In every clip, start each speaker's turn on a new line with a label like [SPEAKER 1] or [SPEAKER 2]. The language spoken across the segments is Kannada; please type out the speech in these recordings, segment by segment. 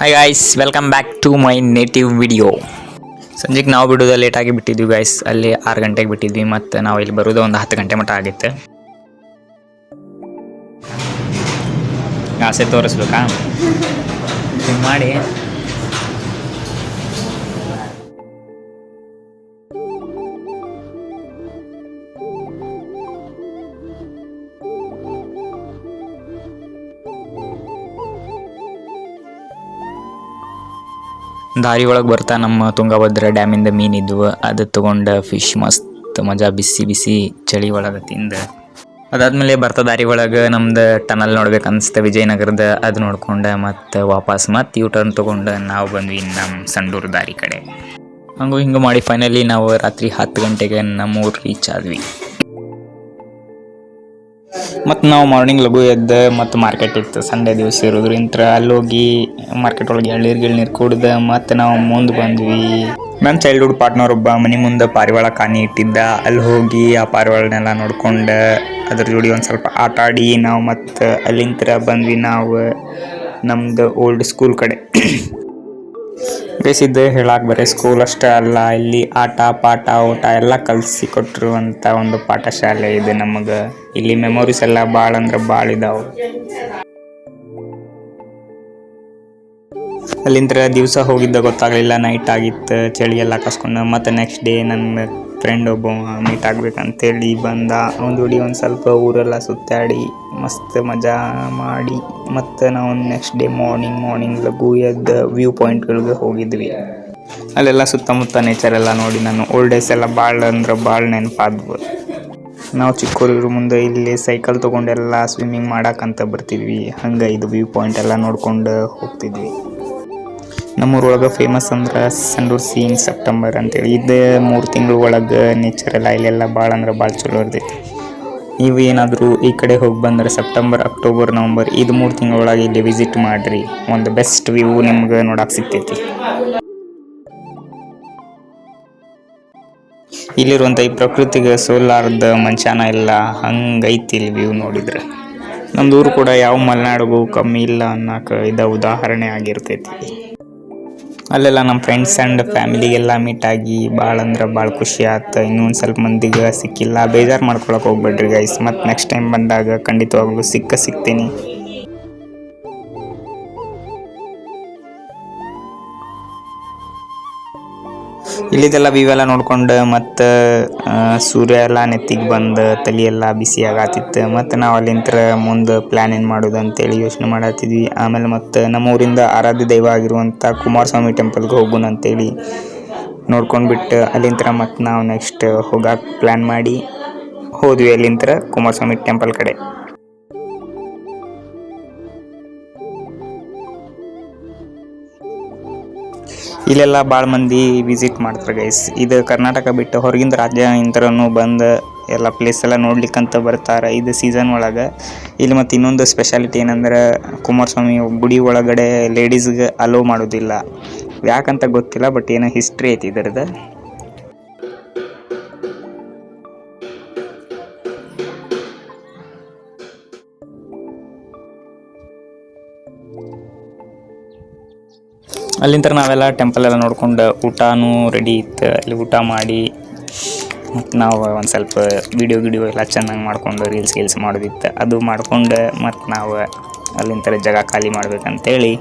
[SPEAKER 1] Hi guys, welcome back to my native video. ಸಂಜೆಗೆ ನಾವು ಬಿಡೋದು ಲೇಟಾಗಿ ಬಿಟ್ಟಿದ್ವಿ ಗಾಯ್ಸ್. ಅಲ್ಲಿ 6 ಗಂಟೆಗೆ ಬಿಟ್ಟಿದ್ವಿ ಮತ್ತು ನಾವು ಇಲ್ಲಿ ಬರೋದು ಒಂದು 10 ಗಂಟೆ ಮಟ್ಟ ಆಗಿತ್ತು. ಆಸೆ ತೋರಿಸ್ಬೇಕಾ ಮಾಡಿ. ದಾರಿ ಒಳಗೆ ಬರ್ತಾ ನಮ್ಮ ತುಂಗಭದ್ರಾ ಡ್ಯಾಮಿಂದ ಮೀನಿದ್ವು, ಅದು ತೊಗೊಂಡು ಫಿಶ್ ಮಸ್ತ್ ಮಜಾ ಬಿಸಿ ಬಿಸಿ ಚಳಿ ಒಳಗೆ ತಿಂದು. ಅದಾದಮೇಲೆ ಬರ್ತಾ ದಾರಿ ಒಳಗೆ ನಮ್ದು ಟನಲ್ ನೋಡ್ಬೇಕು ಅನಿಸ್ತು ವಿಜಯನಗರದ. ಅದು ನೋಡ್ಕೊಂಡು ಮತ್ತು ವಾಪಸ್ ಯೂ ಟರ್ನ್ ತೊಗೊಂಡು ನಾವು ಬಂದ್ವಿ ನಮ್ಮ ಸಂಡೂರು ದಾರಿ ಕಡೆ. ಹಂಗೂ ಹಿಂಗೆ ಮಾಡಿ ಫೈನಲಿ ನಾವು ರಾತ್ರಿ 10 ಗಂಟೆಗೆ ನಮ್ಮೂರು ರೀಚ್ ಆದ್ವಿ. ಮತ್ತು ನಾವು ಮಾರ್ನಿಂಗ್ ಲಘು ಎದ್ದು ಮತ್ತು ಮಾರ್ಕೆಟ್ ಇತ್ತು, ಸಂಡೇ ದಿವಸ ಇರೋದ್ರಿಂತ ಅಲ್ಲಿ ಹೋಗಿ ಮಾರ್ಕೆಟ್ ಒಳಗೆ ಎಳ್ನೀರು ಕುಡ್ದು ಮತ್ತು ನಾವು ಮುಂದೆ ಬಂದ್ವಿ. ನನ್ನ ಚೈಲ್ಡ್ಹುಡ್ ಪಾರ್ಟ್ನರ್ ಒಬ್ಬ ಮನೆ ಮುಂದೆ ಪಾರಿವಾಳ ಕಾಣಿ ಇಟ್ಟಿದ್ದ. ಅಲ್ಲಿ ಹೋಗಿ ಆ ಪಾರಿವಾಳನೆಲ್ಲ ನೋಡ್ಕೊಂಡು ಅದ್ರ ಜೋಡಿ ಒಂದು ಸ್ವಲ್ಪ ಆಟ ಆಡಿ ನಾವು ಮತ್ತು ಅಲ್ಲಿಂದ ಬಂದ್ವಿ ನಾವು ನಮ್ಮದು ಓಲ್ಡ್ ಸ್ಕೂಲ್ ಕಡೆ. ಬೇಸಿದ್ದೆ ಹೇಳಕ್ಕೆ ಬರೀ ಸ್ಕೂಲ್ ಅಷ್ಟೇ ಅಲ್ಲ, ಇಲ್ಲಿ ಆಟ ಪಾಠ ಊಟ ಎಲ್ಲ ಕಲಿಸಿ ಕೊಟ್ಟಿರುವಂಥ ಒಂದು ಪಾಠಶಾಲೆ ಇದೆ ನಮಗೆ. ಇಲ್ಲಿ ಮೆಮೊರೀಸ್ ಎಲ್ಲ ಭಾಳ ಅಂದ್ರೆ ಭಾಳ ಇದಾವೆ. ಅಲ್ಲಿಂದ ದಿವಸ ಹೋಗಿದ್ದ ಗೊತ್ತಾಗಲಿಲ್ಲ, ನೈಟ್ ಆಗಿತ್ತು, ಚಳಿ ಎಲ್ಲ ಕಸ್ಕೊಂಡು. ಮತ್ತು ನೆಕ್ಸ್ಟ್ ಡೇ ನನ್ನ ಫ್ರೆಂಡ್ ಒಬ್ಬ ಮೀಟ್ ಆಗ್ಬೇಕಂತೇಳಿ ಬಂದ. ಅವನ ಜೋಡಿ ಒಂದು ಸ್ವಲ್ಪ ಊರೆಲ್ಲ ಸುತ್ತಾಡಿ ಮಸ್ತ್ ಮಜಾ ಮಾಡಿ ಮತ್ತು ನಾವು ನೆಕ್ಸ್ಟ್ ಡೇ ಮಾರ್ನಿಂಗ್ ಲಘು ಎದ್ದು ವ್ಯೂ ಪಾಯಿಂಟ್ಗಳಿಗೆ ಹೋಗಿದ್ವಿ. ಅಲ್ಲೆಲ್ಲ ಸುತ್ತಮುತ್ತ ನೇಚರ್ ಎಲ್ಲ ನೋಡಿ ನಾನು ಓಲ್ಡ್ ಡೇಸ್ ಎಲ್ಲ ಭಾಳ ಅಂದ್ರೆ ಭಾಳ ನೆನಪಾದ್ವು. ನಾವು ಚಿಕ್ಕೂರಿವ್ರ ಮುಂದೆ ಇಲ್ಲಿ ಸೈಕಲ್ ತೊಗೊಂಡೆಲ್ಲ ಸ್ವಿಮ್ಮಿಂಗ್ ಮಾಡೋಕ್ಕಂತ ಬರ್ತಿದ್ವಿ. ಹಂಗೆ ಇದು ವ್ಯೂ ಪಾಯಿಂಟ್ ಎಲ್ಲ ನೋಡ್ಕೊಂಡು ಹೋಗ್ತಿದ್ವಿ. ನಮ್ಮೂರೊಳಗೆ ಫೇಮಸ್ ಅಂದ್ರೆ ಸಂಡೂರು ಸೀನ್ ಸೆಪ್ಟೆಂಬರ್ ಅಂತೇಳಿ. ಇದು 3 ತಿಂಗಳ ಒಳಗೆ ನೇಚರ್ ಎಲ್ಲ ಇಲ್ಲೆಲ್ಲ ಭಾಳ ಅಂದ್ರೆ ಭಾಳ ಚಲೋ ಇರ್ತೈತಿ. ನೀವು ಏನಾದರೂ ಈ ಕಡೆ ಹೋಗಿ ಬಂದರೆ ಸೆಪ್ಟೆಂಬರ್, ಅಕ್ಟೋಬರ್, ನವಂಬರ್ ಇದು 3 ತಿಂಗಳೊಳಗೆ ಇಲ್ಲಿ ವಿಸಿಟ್ ಮಾಡಿರಿ. ಒಂದು ಬೆಸ್ಟ್ ವ್ಯೂ ನಿಮ್ಗೆ ನೋಡಕ್ಕೆ ಸಿಗ್ತೈತಿ. ಇಲ್ಲಿರುವಂಥ ಈ ಪ್ರಕೃತಿಗೆ ಸೋಲಾರ್ದ ಮನುಷ್ಯನ ಇಲ್ಲ, ಹಂಗೈತಿ ಇಲ್ಲಿ ವ್ಯೂ ನೋಡಿದ್ರೆ. ನಮ್ಮದು ಊರು ಕೂಡ ಯಾವ ಮಲೆನಾಡಿಗೂ ಕಮ್ಮಿ ಇಲ್ಲ ಅನ್ನೋಕೆ ಇದು ಉದಾಹರಣೆ ಆಗಿರ್ತೈತಿ. ಅಲ್ಲೆಲ್ಲ ನಮ್ಮ ಫ್ರೆಂಡ್ಸ್ ಆ್ಯಂಡ್ ಫ್ಯಾಮಿಲಿಗೆಲ್ಲ ಮೀಟಾಗಿ ಭಾಳ ಅಂದ್ರೆ ಭಾಳ ಖುಷಿ ಆಯ್ತು. ಇನ್ನೊಂದು ಸ್ವಲ್ಪ ಮಂದಿಗೆ ಸಿಕ್ಕಿಲ್ಲ, ಬೇಜಾರು ಮಾಡ್ಕೊಳಕ್ಕೆ ಹೋಗ್ಬೇಡ್ರಿ ಗೈಸ್. ಮತ್ತು ನೆಕ್ಸ್ಟ್ ಟೈಮ್ ಬಂದಾಗ ಖಂಡಿತವಾಗ್ಲೂ ಸಿಗ್ತೀನಿ. ಇಲ್ಲಿದೆಲ್ಲ ವ್ಯೂ ಎಲ್ಲ ನೋಡ್ಕೊಂಡು ಮತ್ತು ಸೂರ್ಯ ಎಲ್ಲ ನೆತ್ತಿಗೆ ಬಂದು ತಲೆಯೆಲ್ಲ ಬಿಸಿ ಆಗತ್ತಿತ್ತು. ಮತ್ತು ನಾವು ಅಲ್ಲಿಂದ ಮುಂದೆ ಪ್ಲ್ಯಾನ್ ಏನು ಮಾಡೋದು ಅಂತೇಳಿ ಯೋಚನೆ ಮಾಡತ್ತಿದ್ವಿ. ಆಮೇಲೆ ಮತ್ತು ನಮ್ಮ ಊರಿಂದ ಆರಾಧ್ಯ ದೈವ ಆಗಿರುವಂಥ ಕುಮಾರಸ್ವಾಮಿ ಟೆಂಪಲ್ಗೆ ಹೋಗೋಣ ಅಂತೇಳಿ ನೋಡ್ಕೊಂಡ್ಬಿಟ್ಟು ಅಲ್ಲಿಂದ ಮತ್ತು ನಾವು ನೆಕ್ಸ್ಟ್ ಹೋಗಕ್ಕೆ ಪ್ಲ್ಯಾನ್ ಮಾಡಿ ಹೋದ್ವಿ ಅಲ್ಲಿಂದ ಕುಮಾರಸ್ವಾಮಿ ಟೆಂಪಲ್ ಕಡೆ. ಇಲ್ಲೆಲ್ಲ ಭಾಳ ಮಂದಿ ವಿಸಿಟ್ ಮಾಡ್ತಾರೆ ಗೈಸ್. ಇದು ಕರ್ನಾಟಕ ಬಿಟ್ಟು ಹೊರಗಿಂದ ರಾಜ್ಯ ಇಂಥರನ್ನು ಬಂದು ಎಲ್ಲ ಪ್ಲೇಸ್ ಎಲ್ಲ ನೋಡ್ಲಿಕ್ಕಂತ ಬರ್ತಾರೆ ಇದು ಸೀಸನ್ ಒಳಗೆ. ಇಲ್ಲಿ ಮತ್ತು ಇನ್ನೊಂದು ಸ್ಪೆಷಾಲಿಟಿ ಏನಂದ್ರೆ ಕುಮಾರಸ್ವಾಮಿ ಗುಡಿ ಒಳಗಡೆ ಲೇಡೀಸ್ಗೆ ಅಲೋ ಮಾಡೋದಿಲ್ಲ, ಯಾಕಂತ ಗೊತ್ತಿಲ್ಲ, ಬಟ್ ಏನೋ ಹಿಸ್ಟ್ರಿ ಐತಿ ಇದರದ್ದು. ಅಲ್ಲಿಂದ ನಾವೆಲ್ಲ ಟೆಂಪಲ್ ಎಲ್ಲ ನೋಡ್ಕೊಂಡು ಊಟನೂ ರೆಡಿ ಇತ್ತು. ಅಲ್ಲಿ ಊಟ ಮಾಡಿ ಮತ್ತು ನಾವು ಒಂದು ಸ್ವಲ್ಪ ವಿಡಿಯೋ ಎಲ್ಲ ಚೆನ್ನಾಗಿ ಮಾಡ್ಕೊಂಡು ರೀಲ್ಸ್ ಮಾಡೋದಿತ್ತು. ಅದು ಮಾಡ್ಕೊಂಡು ಮತ್ತು ನಾವು ಅಲ್ಲಿಂದ ಜಾಗ ಖಾಲಿ ಮಾಡ್ಬೇಕಂತೇಳಿ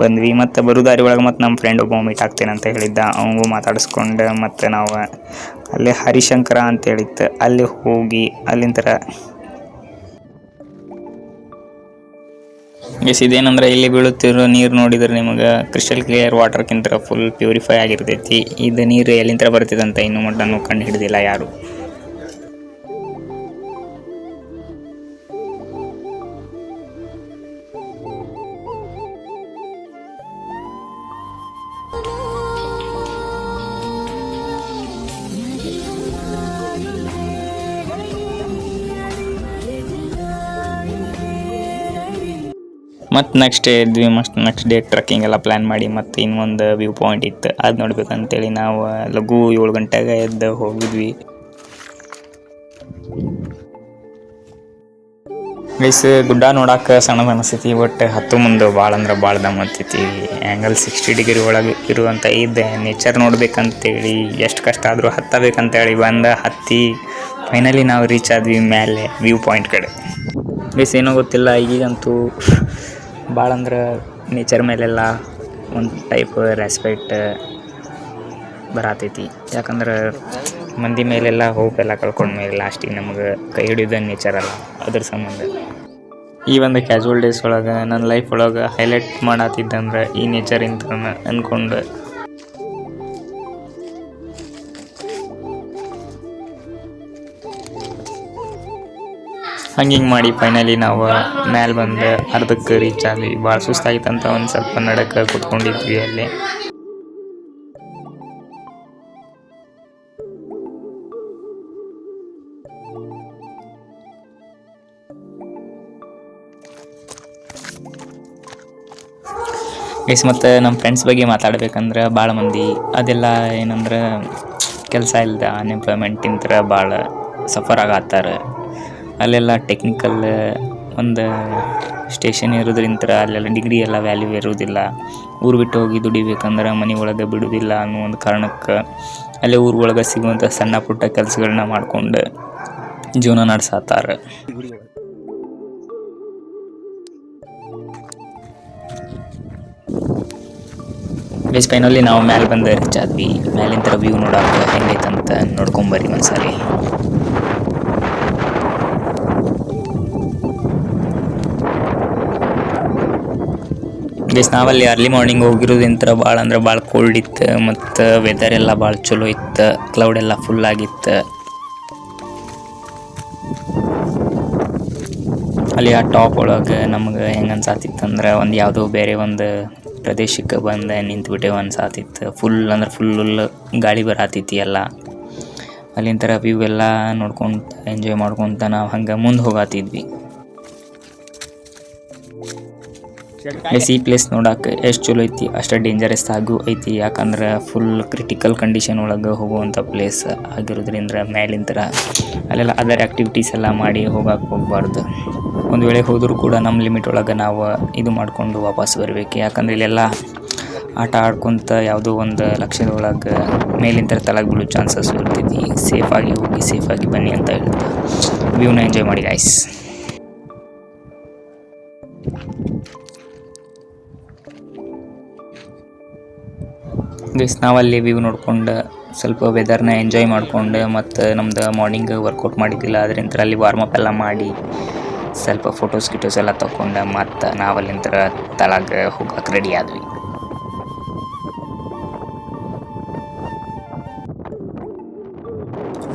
[SPEAKER 1] ಬಂದ್ವಿ. ಮತ್ತು ಬರೋದಾರಿ ಒಳಗೆ ಮತ್ತು ನಮ್ಮ ಫ್ರೆಂಡ್ ಒಬ್ಬ ಮೀಟ್ ಆಗ್ತೇನೆ ಅಂತ ಹೇಳಿದ್ದ, ಅವನಿಗೂ ಮಾತಾಡಿಸ್ಕೊಂಡು ಮತ್ತು ನಾವು ಅಲ್ಲಿ ಹರಿಶಂಕರ ಅಂತೇಳಿತ್ತು, ಅಲ್ಲಿ ಹೋಗಿ ಅಲ್ಲಿಂದ ಇದೇನಂದ್ರೆ ಇಲ್ಲಿ ಬೀಳುತ್ತಿರೋ ನೀರು ನೋಡಿದ್ರೆ ನಿಮಗೆ ಕ್ರಿಸ್ಟಲ್ ಕ್ಲಿಯರ್ ವಾಟರ್ಗಿಂತ ಫುಲ್ ಪ್ಯೂರಿಫೈ ಆಗಿರ್ತೈತಿ. ಇದು ನೀರು ಎಲ್ಲಿಂದ ಬರ್ತಿದೆ ಅಂತ ಇನ್ನೂ ಮಟ್ಟನೂ ಕಂಡು ಹಿಡಿದಿಲ್ಲ ಯಾರು. ಮತ್ತು ನೆಕ್ಸ್ಟ್ ಡೇ ಇದ್ವಿ. ನೆಕ್ಸ್ಟ್ ಡೇ ಟ್ರಕ್ಕಿಂಗ್ ಎಲ್ಲ ಪ್ಲ್ಯಾನ್ ಮಾಡಿ ಮತ್ತು ಇನ್ನೊಂದು ವ್ಯೂ ಪಾಯಿಂಟ್ ಇತ್ತು, ಅದು ನೋಡ್ಬೇಕಂತೇಳಿ ನಾವು ಲಘು 7 ಗಂಟೆಗೆ ಎದ್ದು ಹೋಗಿದ್ವಿ. ಗೈಸ್ ಗುಡ್ಡ ನೋಡಕ್ಕೆ ಸಣ್ಣದು ಅನಿಸ್ತೈತಿ, ಬಟ್ ಹತ್ತು ಮುಂದೆ ಭಾಳ ಅಂದ್ರೆ ಭಾಳ ದಮ್ ಹತ್ತೈತಿ. ಆ್ಯಂಗಲ್ 60 ಡಿಗ್ರಿ ಒಳಗೆ ಇರುವಂಥ ಇದೆ ನೇಚರ್ ನೋಡ್ಬೇಕಂತೇಳಿ ಎಷ್ಟು ಕಷ್ಟ ಆದರೂ ಹತ್ತಬೇಕಂತೇಳಿ ಹತ್ತಿ ಫೈನಲಿ ನಾವು ರೀಚ್ ಆದ್ವಿ ಮೇಲೆ ವ್ಯೂ ಪಾಯಿಂಟ್ ಕಡೆ. ಗೈಸ್ ಏನೋ ಗೊತ್ತಿಲ್ಲ, ಈಗಂತೂ ಭಾಳ ಅಂದ್ರೆ ನೇಚರ್ ಮೇಲೆಲ್ಲ ಒಂದು ಟೈಪ್ ರೆಸ್ಪೆಕ್ಟ್ ಬರತೈತಿ. ಯಾಕಂದ್ರೆ ಮಂದಿ ಮೇಲೆಲ್ಲ ಹೋಪ್ ಎಲ್ಲ ಕಳ್ಕೊಂಡ್ಮೇಲೆ ಲಾಸ್ಟಿಗೆ ನಮ್ಗೆ ಕೈ ಹಿಡಿಯೋದು ನೇಚರ್ ಅಲ್ಲ, ಅದ್ರ ಸಂಬಂಧ ಈ ಒಂದು ಕ್ಯಾಶುವಲ್ ಡೇಸ್ ಒಳಗೆ ನನ್ನ ಲೈಫ್ ಒಳಗೆ ಹೈಲೈಟ್ ಮಾಡತ್ತಿದ್ದಂದ್ರೆ ಈ ನೇಚರ್ ಅಂತ ಅಂದ್ಕೊಂಡು ಹಂಗೆ ಮಾಡಿ ಫೈನಲಿ ನಾವು ಮೇಲೆ ಬಂದು ಅರ್ಧಕ್ಕೆ ರೀಚ್ ಆದ್ವಿ. ಭಾಳ ಸುಸ್ತಾಗಿತ್ತಂತ ಒಂದು ಸ್ವಲ್ಪ ನಡಕ್ಕೆ ಕುತ್ಕೊಂಡಿದ್ವಿ ಅಲ್ಲಿ. ಗೈಸ್ ಮತ್ತು ನಮ್ಮ ಫ್ರೆಂಡ್ಸ್ ಬಗ್ಗೆ ಮಾತಾಡ್ಬೇಕಂದ್ರೆ ಭಾಳ ಮಂದಿ ಅದೆಲ್ಲ ಏನಂದ್ರೆ ಕೆಲಸ ಇಲ್ಲದ ಅನ್ಎಂಪ್ಲಾಯ್ಮೆಂಟಿಂದ ಭಾಳ ಸಫರ್ ಆಗತ್ತಾರೆ. ಅಲ್ಲೆಲ್ಲ ಟೆಕ್ನಿಕಲ್ ಒಂದು ಸ್ಟೇಷನ್ ಇರೋದ್ರಿಂತ ಅಲ್ಲೆಲ್ಲ ಡಿಗ್ರಿ ಎಲ್ಲ ವ್ಯಾಲ್ಯೂ ಇರೋದಿಲ್ಲ. ಊರು ಬಿಟ್ಟು ಹೋಗಿ ದುಡಿಬೇಕಂದ್ರೆ ಮನೆ ಒಳಗೆ ಬಿಡೋದಿಲ್ಲ ಅನ್ನೋ ಒಂದು ಕಾರಣಕ್ಕೆ ಅಲ್ಲೇ ಊರು ಒಳಗೆ ಸಿಗುವಂಥ ಸಣ್ಣ ಪುಟ್ಟ ಕೆಲಸಗಳನ್ನ ಮಾಡ್ಕೊಂಡು ಜೀವನ ನಡೆಸತ್ತಾರೆ. ಗೈಸ್ ಫೈನಲಿ ನಾವು ಮೇಲೆ ಬಂದು ರೀಚ್ ಆದ್ವಿ. ಮೇಲಿಂದ ವ್ಯೂ ನೋಡೋಕೆ ಹೆಂಗೈತಂತ ನೋಡ್ಕೊಂಬರ್ರಿ ಒಂದ್ಸಲಿ. ಗೈಸ್ ನಾವಲ್ಲಿ ಅರ್ಲಿ ಮಾರ್ನಿಂಗ್ ಹೋಗಿರೋದಿಂತ ಭಾಳ ಅಂದ್ರೆ ಭಾಳ ಕೋಲ್ಡ್ ಇತ್ತು, ಮತ್ತು ವೆದರ್ ಎಲ್ಲ ಭಾಳ ಚಲೋ ಇತ್ತು. ಕ್ಲೌಡ್ ಎಲ್ಲ ಫುಲ್ ಆಗಿತ್ತು. ಅಲ್ಲಿ ಆ ಟಾಪ್ ಒಳಗೆ ನಮ್ಗೆ ಹೆಂಗೆ ಅನ್ಸಾತಿತ್ತಂದ್ರೆ ಒಂದು ಯಾವುದೋ ಬೇರೆ ಒಂದು ಪ್ರದೇಶಕ್ಕೆ ಬಂದು ನಿಂತ್ಬಿಟ್ಟೆವು ಅನ್ಸಾತಿತ್ತು. ಫುಲ್ ಅಂದ್ರೆ ಫುಲ್ ಗಾಳಿ ಬರತೈತಿ ಎಲ್ಲ. ಅಲ್ಲಿಂದ ವ್ಯೂ ಎಲ್ಲ ನೋಡ್ಕೊತ ಎಂಜಾಯ್ ಮಾಡ್ಕೊತ ನಾವು ಹಂಗೆ ಮುಂದೆ ಹೋಗತ್ತಿದ್ವಿ. ಈ ಪ್ಲೇಸ್ ನೋಡೋಕೆ ಎಷ್ಟು ಚಲೋ ಐತಿ ಅಷ್ಟು ಡೇಂಜರಸ್ ಆಗೂ ಐತಿ. ಯಾಕಂದ್ರೆ ಫುಲ್ ಕ್ರಿಟಿಕಲ್ ಕಂಡೀಷನ್ ಒಳಗೆ ಹೋಗುವಂಥ ಪ್ಲೇಸ್ ಆಗಿರೋದ್ರಿಂದ ಮೇಲಿಂದ ಅಲ್ಲೆಲ್ಲ ಅದರ್ ಆ್ಯಕ್ಟಿವಿಟೀಸ್ ಎಲ್ಲ ಮಾಡಿ ಹೋಗಬಾರ್ದು. ಒಂದು ವೇಳೆ ಹೋದರೂ ಕೂಡ ನಮ್ಮ ಲಿಮಿಟ್ ಒಳಗೆ ನಾವು ಇದು ಮಾಡಿಕೊಂಡು ವಾಪಸ್ ಬರಬೇಕು. ಯಾಕಂದರೆ ಇಲ್ಲೆಲ್ಲ ಆಟ ಆಡ್ಕೊತ ಯಾವುದೋ ಒಂದು ಲಕ್ಷ್ಯದ ಒಳಗೆ ಮೇಲಿಂದ ತಳಗೆ ಬೀಳೋ ಚಾನ್ಸಸ್ ಇರ್ತೈತಿ. ಸೇಫಾಗಿ ಹೋಗಿ ಸೇಫಾಗಿ ಬನ್ನಿ ಅಂತ ಹೇಳ್ತಾ ವ್ಯೂನ ಎಂಜಾಯ್ ಮಾಡಿ ಗೈಸ್. ಗೈಸ್ ನಾವಲ್ಲಿ ವ್ಯೂ ನೋಡ್ಕೊಂಡು ಸ್ವಲ್ಪ ವೆದರ್ನ ಎಂಜಾಯ್ ಮಾಡ್ಕೊಂಡು ಮತ್ತು ನಮ್ದು ಮಾರ್ನಿಂಗ್ ವರ್ಕೌಟ್ ಮಾಡಿದ್ದಿಲ್ಲ, ಅದರಿಂದ ಅಲ್ಲಿ ವಾರ್ಮಪ್ ಎಲ್ಲ ಮಾಡಿ ಸ್ವಲ್ಪ ಫೋಟೋಸ್ ಎಲ್ಲ ತೊಗೊಂಡು ಮತ್ತು ನಾವಲ್ಲಿಂದ ತಳಗೆ ಹೋಗಕ್ಕೆ ರೆಡಿ ಆದ್ವಿ.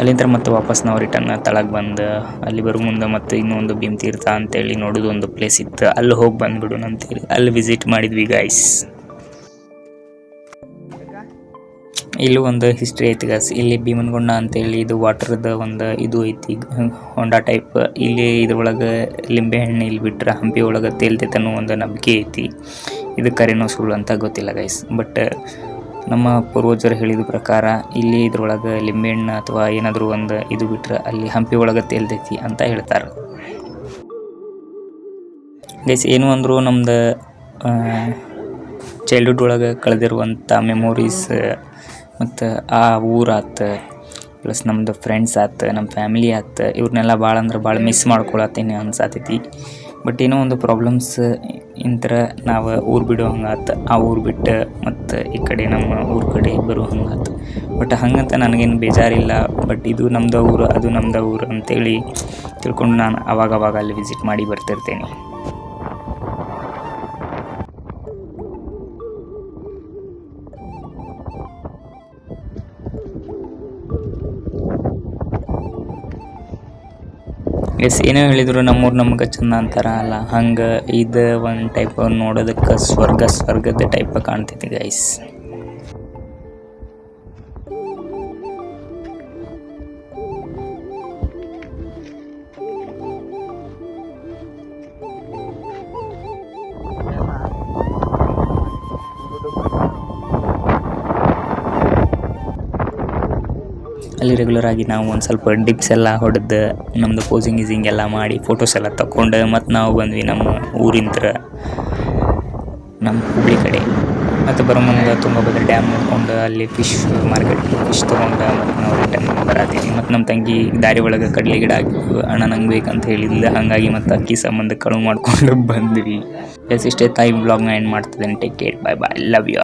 [SPEAKER 1] ಅಲ್ಲಿಂದ ಮತ್ತೆ ವಾಪಸ್ ನಾವು ರಿಟರ್ನ್ ತಳಗೆ ಬಂದು ಅಲ್ಲಿ ಬರೋ ಮುಂದೆ ಮತ್ತು ಇನ್ನೊಂದು ಭೀಮತೀರ್ಥ ಅಂತೇಳಿ ನೋಡೋದು ಒಂದು ಪ್ಲೇಸ್ ಇತ್ತು, ಅಲ್ಲಿ ಹೋಗಿ ಬಂದುಬಿಡೋಣ ಅಂತೇಳಿ ಅಲ್ಲಿ ವಿಸಿಟ್ ಮಾಡಿದ್ವಿ ಗೈಸ್. ಇಲ್ಲೂ ಒಂದು ಹಿಸ್ಟ್ರಿ ಐತಿ ಗೈಸ್. ಇಲ್ಲಿ ಭೀಮನಗುಂಡ ಅಂತೇಳಿ ಇದು ವಾಟರ್ದ ಒಂದು ಇದು ಐತಿ, ಹೊಂಡಾ ಟೈಪ್. ಇಲ್ಲಿ ಇದ್ರೊಳಗೆ ಲಿಂಬೆ ಹಣ್ಣು ಇಲ್ಲಿ ಬಿಟ್ರೆ ಹಂಪಿ ಒಳಗೆ ತೇಲ್ತೈತೆ ಅನ್ನೋ ಒಂದು ನಂಬಿಕೆ ಐತಿ. ಇದು ಕರೆನೋ ಸುಳ್ಳು ಅಂತ ಗೊತ್ತಿಲ್ಲ ಗೈಸ್, ಬಟ್ ನಮ್ಮ ಪೂರ್ವಜರು ಹೇಳಿದ ಪ್ರಕಾರ ಇಲ್ಲಿ ಇದ್ರೊಳಗೆ ಲಿಂಬೆ ಹಣ್ಣು ಅಥವಾ ಏನಾದರೂ ಒಂದು ಇದು ಬಿಟ್ರೆ ಅಲ್ಲಿ ಹಂಪಿ ಒಳಗೆ ತೇಲ್ತೈತಿ ಅಂತ ಹೇಳ್ತಾರೆ ಗೈಸ್. ಏನು ಅಂದರೂ ನಮ್ದು ಚೈಲ್ಡ್ಹುಡ್ ಒಳಗೆ ಕಳೆದಿರುವಂಥ ಮೆಮೊರೀಸ್ ಮತ್ತು ಆ ಊರಾತು ಪ್ಲಸ್ ನಮ್ಮದು ಫ್ರೆಂಡ್ಸ್ ಆತು, ನಮ್ಮ ಫ್ಯಾಮಿಲಿ ಆತು, ಇವ್ರನ್ನೆಲ್ಲ ಭಾಳ ಅಂದ್ರೆ ಭಾಳ ಮಿಸ್ ಮಾಡ್ಕೊಳತ್ತೀನಿ ಅನ್ಸಾತೈತಿ. ಬಟ್ ಏನೋ ಒಂದು ಪ್ರಾಬ್ಲಮ್ಸ್ ಇಂತರ ನಾವು ಊರು ಬಿಡೋ ಹಂಗಾತು, ಆ ಊರು ಬಿಟ್ಟು ಮತ್ತು ಈ ಕಡೆ ನಮ್ಮ ಊರ ಕಡೆ ಬರೋ ಹಂಗಾತು. ಬಟ್ ಹಂಗಂತ ನನಗೇನು ಬೇಜಾರಿಲ್ಲ. ಬಟ್ ಇದು ನಮ್ಮದು ಊರು, ಅದು ನಮ್ಮದು ಊರು ಅಂತೇಳಿ ತಿಳ್ಕೊಂಡು ನಾನು ಅವಾಗವಾಗ ಅಲ್ಲಿ ವಿಸಿಟ್ ಮಾಡಿ ಬರ್ತಿರ್ತೇನೆ. ಎಸ್ ಏನೋ ಹೇಳಿದ್ರು ನಮ್ಮೂರು ನಮ್ಗೆ ಚಂದ ಅಂತಾರ ಅಲ್ಲ, ಹಂಗೆ ಇದು ಒಂದು ಟೈಪ್ ನೋಡೋದಕ್ಕೆ ಸ್ವರ್ಗದ ಟೈಪ್ ಕಾಣ್ತೈತಿ ಗೈಸ್. ಅಲ್ಲಿ ರೆಗ್ಯುಲರ್ ಆಗಿ ನಾವು ಒಂದು ಸ್ವಲ್ಪ ಡಿಪ್ಸ್ ಎಲ್ಲ ಹೊಡೆದು ನಮ್ಮದು ಪೋಸಿಂಗ್ ಗೀಸಿಂಗ್ ಎಲ್ಲ ಮಾಡಿ ಫೋಟೋಸ್ ಎಲ್ಲ ತಗೊಂಡು ಮತ್ತು ನಾವು ಬಂದ್ವಿ ನಮ್ಮ ಊರಿಂತ್ರ ನಮ್ಮ ಹುಬ್ಳಿ ಕಡೆ. ಮತ್ತು ಬರೋ ಮುಂದೆ ತುಂಗಭದ್ರಾ ಡ್ಯಾಮ್ ನೋಡ್ಕೊಂಡು ಅಲ್ಲಿ ಫಿಶ್ ಮಾರ್ಕೆಟ್ ಫಿಶ್ ತೊಗೊಂಡು ಮತ್ತು ನಾವು ರಿಟರ್ನ್ ಬರತ್ತೀವಿ. ಮತ್ತು ನಮ್ಮ ತಂಗಿ ದಾರಿ ಒಳಗೆ ಕಡಲೆ ಗಿಡ ಆಗಿದ್ವು, ಅಣ್ಣ ನಂಗೆ ಬೇಕಂತ ಹೇಳಿಲ್ಲ, ಹಾಗಾಗಿ ಮತ್ತು ಅಕ್ಕಿ ಸಂಬಂಧ ಕಳುವು ಮಾಡ್ಕೊಂಡು ಬಂದ್ವಿ. ಇಷ್ಟೇ ತಾಯಿ ಬ್ಲಾಗ್ನ ಎಂಡ್ ಮಾಡ್ತಿದ್ದೇನೆ. Take care, bye bye, love you.